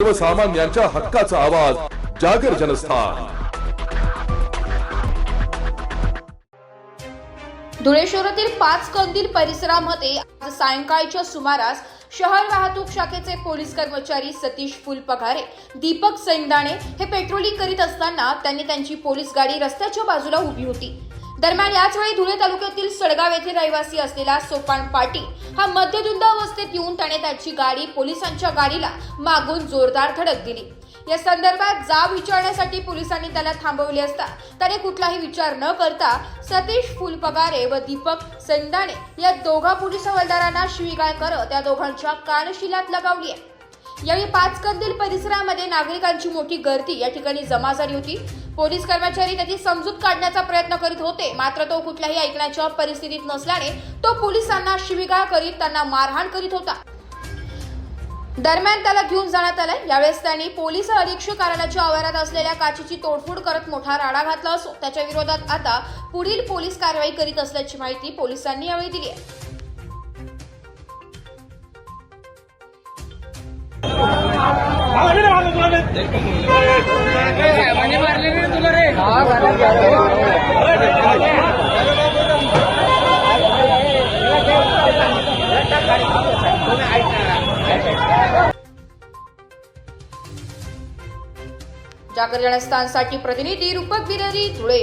सर्वसामान्यांच्या हक्काचा आवाज जागर जनस्थान। धुळे शहरातील 5 कंदील परिसरामध्ये आज सायंकाळच्या सुमारास शहर वाहतूक शाखेचे पोलीस कर्मचारी सतीश फुलपगारे, दीपक सैंदाणे हे पेट्रोलिंग करीत असताना त्यांनी त्यांची पोलीस गाडी रस्त्याच्या बाजूला उभी होती। दरम्यान याच वेळी धुळे तालुक्यातील सडगाव येथे रहिवासी असलेला सोपान पाटील हा मद्यधुंद अवस्थेत येऊन त्याने त्याची गाडी पोलिसांच्या गाडीला मागून जोरदार धडक दिली। या संदर्भात जाब विचारण्यासाठी पोलिसांनी त्याला थांबवले असता त्याने कुठलाही विचार न करता सतीश फुलपगारे व दीपक सैंदाणे या दोघा पोलीस हवालदारांना शिवीगाळ करत त्या दोघांच्या कानशिलात लगावली आहे। यावेळी 5 कंदील परिसरामध्ये नागरिकांची मोठी गर्दी या ठिकाणी जमा झाली होती। पोलीस कर्मचारी त्याची समजूत काढण्याचा प्रयत्न करीत होते, मात्र तो कुठल्याही ऐकण्याच्या परिस्थितीत नसल्याने तो पोलिसांना शिवीगाळ करीत त्यांना मारहाण करीत होता। दरम्यान त्याला घेऊन जाण्यात आले। यावेळेस त्यांनी पोलीस अधीक्षक कार्यालयाच्या आवारात असलेल्या काचेची तोडफोड करत मोठा राडा घातला असून त्याच्या विरोधात आता पुढील पोलीस कारवाई करीत असल्याची माहिती पोलिसांनी यावेळी दिली आहे। जागर जनस्थानसाठी प्रतिनिधी रूपक बिरारी, धुळे।